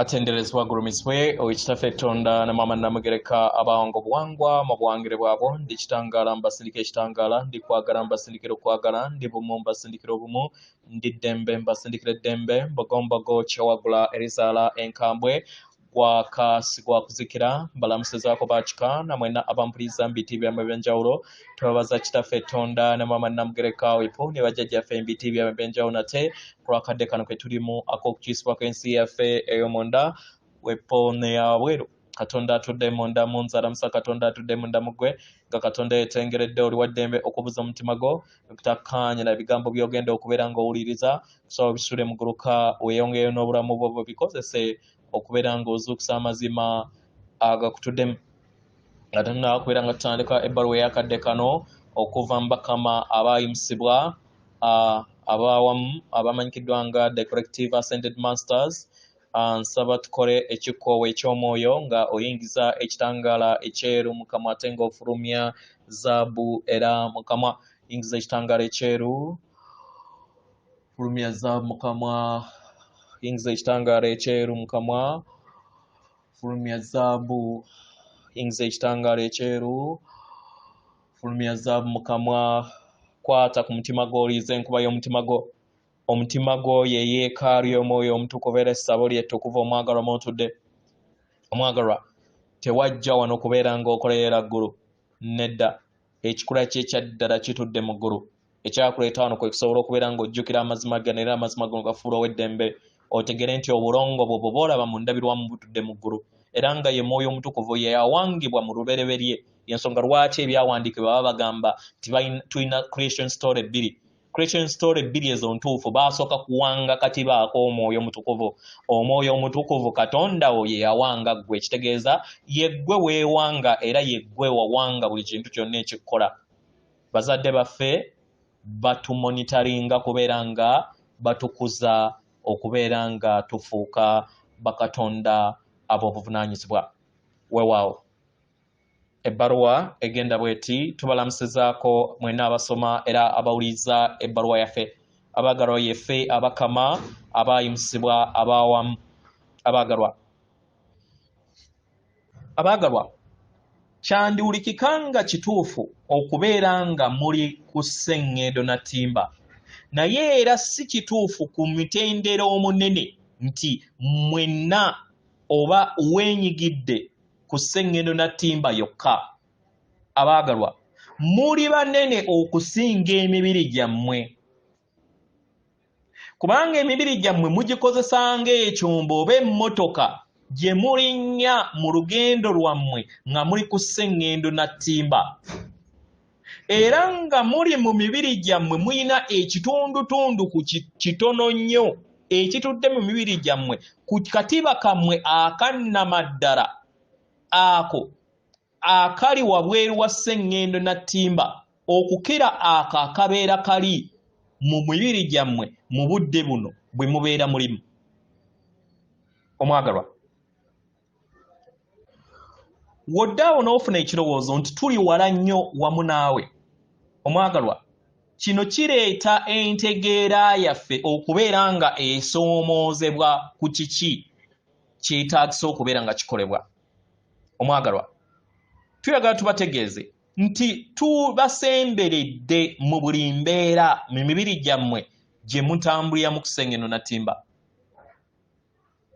atenderezwa gurumiswe owekitafe tonda na mama namugereka abango bwangwa mu bwangire bwabo ndi kitangala mbasindike kitangala ndi kwagala mbasindikiro kwagala ndi bumu mbasindikiro bumu ndi dembe mbasindikire dembe mbogombogo chawagula erizala enkambwe gwa kuzikira mbalamusezako bachika na mwena abampuliza mbitibya mbenjawulo tubabaza kitafe tonda na mama namugereka wipo ne bajjajjaffe mbitibya mbenjawulo nate kwakadde kano ke tulimu ak'okukisibwa kw'ensi yaffe ey'omunda wepo ne yabweru katonda atudde munda mu nzala musa katonda atudde munda mugwe nga katonda yetengeredde oli waddembe okubuza omutima gwo okutakkaanya na bigambo by'ogenda okubeera ng'owuliriza kusaba bisule muguluka weeyongeyo n'obulamu bwo bikozese okubeera ng'ozuukusa amazima agakutuddemu nga tannaba kubeera nga tutandika ebbaluwa eyakadde kano okuva mu bakama abaayimusibwa abawamu abamanyikiddwa nga the collective ascended masters nsaba tukole ekikoowe eky'omwoyo nga oyingiza ekitangaala ekyeru mukama ate ng'ofulumya zaabu era mukama yingiza ekitangaala ekyeru fulumya zaabu mukama yingiza ekitangaala ekyeru mukama fulumya zaabu yingiza ekitangaala ekyeru fulumya zaabu mukama kwata ku mutima gwo oliiza enkuba y'omutima gwo omutima gwo ye yeekaalu y'omwoyo omutukuvu era essabo lyettukuvu omwagalwa mwotudde omwagalwa tewajja wano kubeera ng'okolerera ggulu nedda ekikula kye ekyaddala kitudde mu ggulu ekyakuleeta wano kwe kusobola okubeera ng'ojjukira amazima gano era amazima gano gafuula ow'eddembe otegere nti obulongo bwo bw'olaba mu ndabirwamu butudde mu ggulu era nga ye mwoyo omutukuvu ye yawangibwa mu lubereberye yensonga lwaki ebyawandiikibwa baba bagamba tulina creation story bbiri creation story bbiri ezo ntuufu baasooka kuwanga katiba ak'omwoyo omutukuvu omwoyo omutukuvu katonda wo ye yawanga ggwe ekitegeeza yeggwe weewanga era yeggwe wawanga buli kintu kyonna ekikkola bazadde baffe batumonitaringa kubeera nga batukuza okubeera nga tufuuka bakatonda ab'obuvunaanyizibwa weewaawo ebbaluwa egenda bweti tubalamusizaako mwena abasoma era abawuliriza ebbaluwa yaffe abaagalwa yeffe abakama abaayimusibwa abaawamu abaagalwa kyandiwulikika nga kituufu okubeera nga muli ku sseŋŋendo na ttimba naye era si kituufu ku mitendera omunene nti mwenna oba weenyigidde ku sseŋŋendo na ttimba yokka abaagalwa muli banene okusinga emibiri gyammwe kubanga emibiri gyammwe mugikozesa ng'ekyombo oba emmotoka gye mulinnya mu lugendo lwammwe nga muli ku sseŋŋendo na ttimba era nga muli mu mibiri gyammwe muyina ekitundutundu ku kitono nnyo ekitudde mu mibiri gyammwe ku katiba kammwe akannamaddala ako akali wabweru wa sseŋŋendo na ttimba okukira ako akabeera kali mu mibiri gyammwe mu budde buno bwe mubeera mulimu omwagalwa woddaawo n'ofuna ekirowoozo nti tuli wala nnyo wamu naawe omwagalwa kino kireeta entegeera yaffe okubeera nga esoomoozebwa ku kiki kyetaagisa okubeera nga kikolebwa omwagalwa tuyagala tubategeeze nti tubasemberedde mu buli mbeera mu mibiri gyammwe gye mutambulira mu kusengeno na ttimba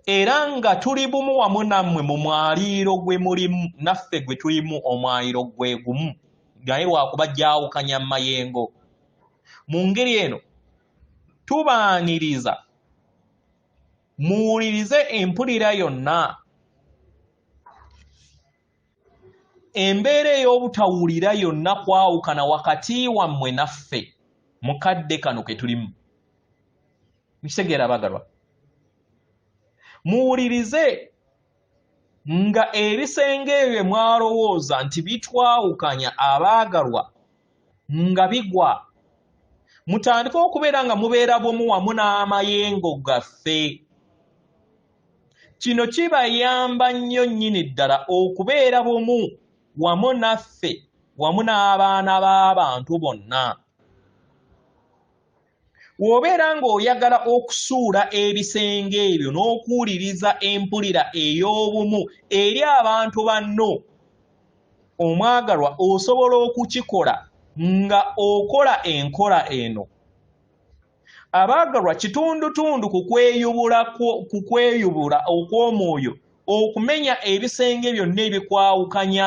era nga tuli bumu wamu nammwe mu mwaliiro gwe mulimu naffe gwe tulimu omwaliiro gwe gumu naye lwakuba gyawukanya mayengo mu ngeri eno tubaaniriza muwulirize empulira yonna embeera ey'obutawulira yonna kwawukana wakati wammwe naffe mu kadde kano ke tulimu mukitegeera abagalwa muwulirize nga ebisenge ebyo mwalowooza nti bitwawukanya abaagalwa nga bigwa mutandike okubeera nga mubeera bumu wamu n'amayengo gaffe kino kibayamba nnyo nnyini ddala okubeera bumu wamu naffe wamu n'abaana b'abantu bonna Wobeera ng'oyagala okusuula ebisenge ebyo n'okuwuliriza empulira ey'obumu eri abantu banno, omwagalwa osobola okukikola nga okola enkola eno. Abaagalwa kitundutundu ku kweyubula okw'omwoyo okumenya ebisenge byonna ebikwawukanya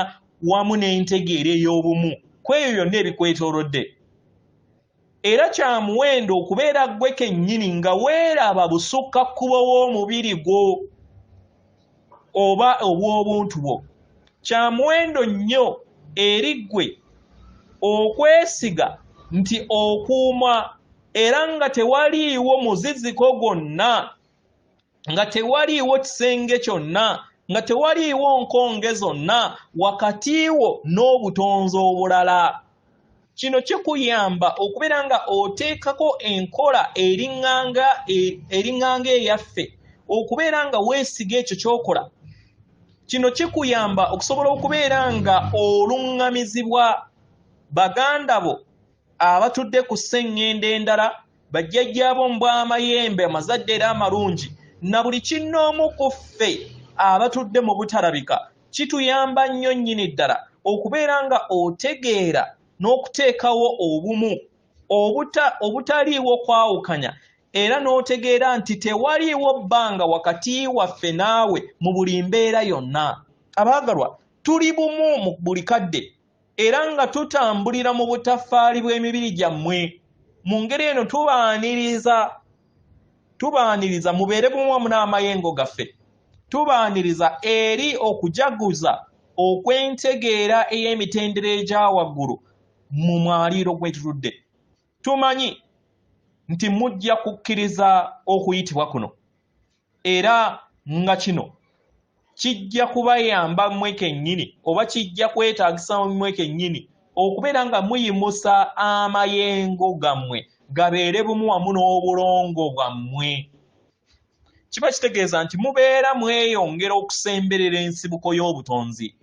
wamu n'entegeera ey'obumu ku ebyo byonna ebikwetoolodde. Era kya muwendo okubeera ggwe kennyini nga weeraba busukkakkubo w'omubiri gwo oba obw'obuntu bwo. Kya muwendo nnyo eri ggwe okwesiga nti okuuma era nga tewaliiwo muziziko gwonna, nga tewaliiwo kisenge kyonna, nga tewaliiwo nkonge zonna wakati wo n'obutonzi obulala. Kino kikuyamba okubeera nga oteekako enkola eriŋŋanga eyaffe, okubeera nga weesiga ekyo ky'okola. Kino kikuyamba okusobola okubeera nga oluŋŋamizibwa baganda bo abatudde ku sseŋŋendo endala, bajjajjaabo mu bw'amayembe amazadde era amalungi, na buli kinnoomu ku ffe abatudde mu butalabika. Kituyamba nnyo nnyini ddala okubeera nga otegeera n'okuteekawo obumu obutaliiwo kwawukanya, era n'otegeera nti tewaliiwo bbanga wakati waffe naawe mu buli mbeera yonna. Abaagalwa, tuli bumu mu buli kadde era nga tutambulira mu butaffaali bw'emibiri gyammwe. Mu ngeri eno tubaaniriza mubeere bumu wamu n'amayengo gaffe, tubaaniriza eri okujaguza okw'entegeera ey'emitendera egya waggulu mu mwaliiro gwe tutudde. Tumanyi nti mujja kukkiriza okuyitibwa kuno, era nga kino kijja kubayamba mmwe kennyini oba kijja kwetaagisa mmwe kennyini okubeera nga muyimusa amayengo gammwe gabeere bumu wamu n'obulongo bwammwe. Kiba kitegeeza nti mubeera mweyongera okusemberera ensibuko y'obutonzi.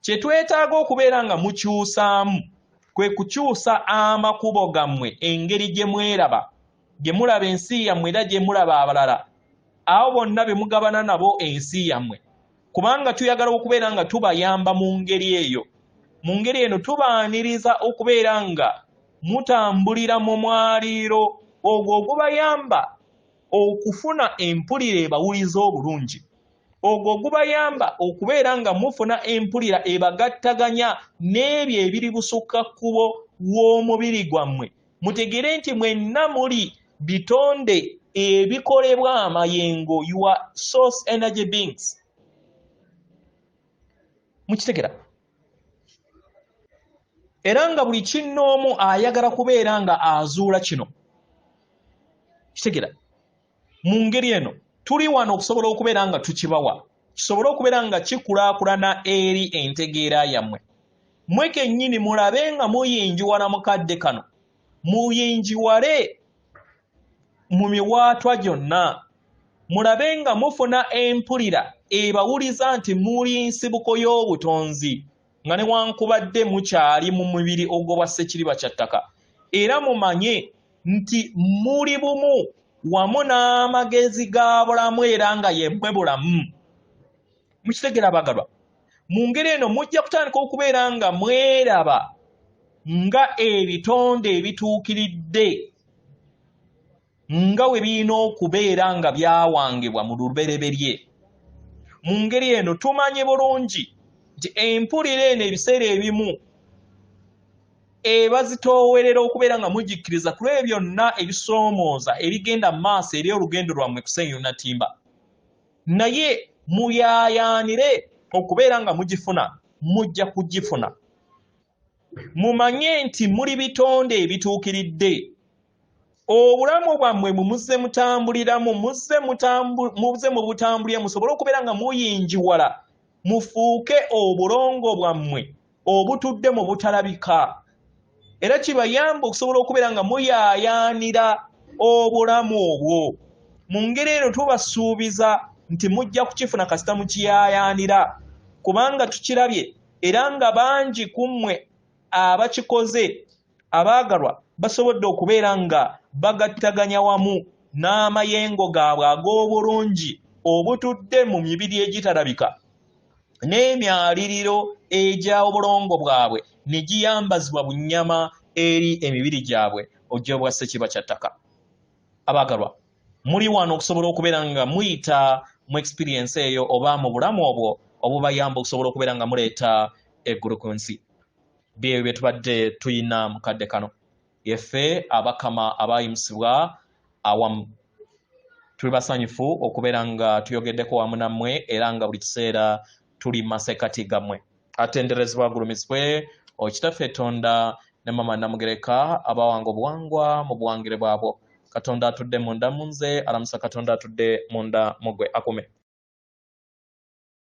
Kye twetaaga okubeera nga mukyusaamu kwe kukyusa amakubo gammwe, engeri gye mweraba, gye mulaba ensi yammwe era gye mulaba abalala, abo bonna be mugabana nabo ensi yammwe, kubanga tuyagala okubeera nga tubayamba mu ngeri eyo. Mu ngeri eno tubaaniriza okubeera nga mutambulira mu mwaliiro ogwo ogubayamba okufuna empulira ebawuliza obulungi, ogwo ogubayamba okubeera nga mufuna empulira ebagattaganya n'ebyo ebiri busukkakkubo w'omubiri gwammwe. Mutegeere nti mwenna muli bitonde ebikolebwa amayengo, you are source energy beings. Mukitegera? Era nga buli kinnoomu ayagala kubeera nga azuula kino. Kitegera? Mu ngeri eno tuli wano okusobola okubeera nga tukibawa, kisobole okubeera nga kikulaakulana eri entegeera yammwe. Mmwe kennyini mulabe nga muyinjiwala mu kadde kano, muyinjiwale mu miwaatwa gyonna, mulabe nga mufuna empulira ebawuliza nti muli nsibuko y'obutonzi, nga newankubadde mukyali mu mubiri ogwa ssekiriba kya ttaka, era mumanye nti muli bumu wamu n'amagezi ga bulamu era nga yemmwe bulamu. Mukitegera abagalwa? Mu ngeri eno mujja kutandika okubeera nga mweraba nga ebitonde ebituukiridde nga we birina okubeera nga byawangibwa mu lubereberye. Mu ngeri eno tumanye bulungi nti empulira eno ebiseera ebimu ebazitoowerera okubeera nga mugikkiriza ku ebyo byonna ebisoomooza ebigenda mu maaso eri olugendo lwammwe kusenyuna timba, naye muyaayaanire okubeera nga mugifuna, mujja kugifuna. Mumanye nti muli bitonde ebituukiridde, obulamu bwammwe muzze mutambuliramu, muzze mu butambulire musobole okubeera nga muyinjiwala, mufuuke obulongo bwammwe obutudde mu butalabika, era kibayamba okusobola okubeera nga muyaayaanira obulamu obwo. Mu ngeri eno tubasuubiza nti mujja kukifuna kasita mukiyaayaanira, kubanga tukirabye era nga bangi ku mmwe abakikoze, abaagalwa, basobodde okubeera nga bagattaganya wamu n'amayengo gaabwe ag'obulungi obutudde mu mibiri egitalabika n'emyaliriro egy'obulongo bwabwe ne giyambazibwa bunnyama eri emibiri gyabwe ojja bwa Ssekiba kya ttaka. Abaagalwa, muli wano okusobola okubeera nga muyita mu experience eyo oba mu bulamu obwo obubayamba okusobola okubeera nga muleeta eggulu ku nsi. Byebyo bye tubadde tuyina mu kadde kano. Yeffe abakama abayimusibwa awamu tuli basanyufu okubeera nga tuyogeddeko wamu nammwe era nga buli kiseera tuli masekati gammwe. Atenderezebwa agulumizibwe Okitaffe Tonda ne Mama Namugereka abawanga obuwangwa mu buwangire bwabwo. Katonda atudde munda mu nze, alamusa Katonda atudde munda mu ggwe akume.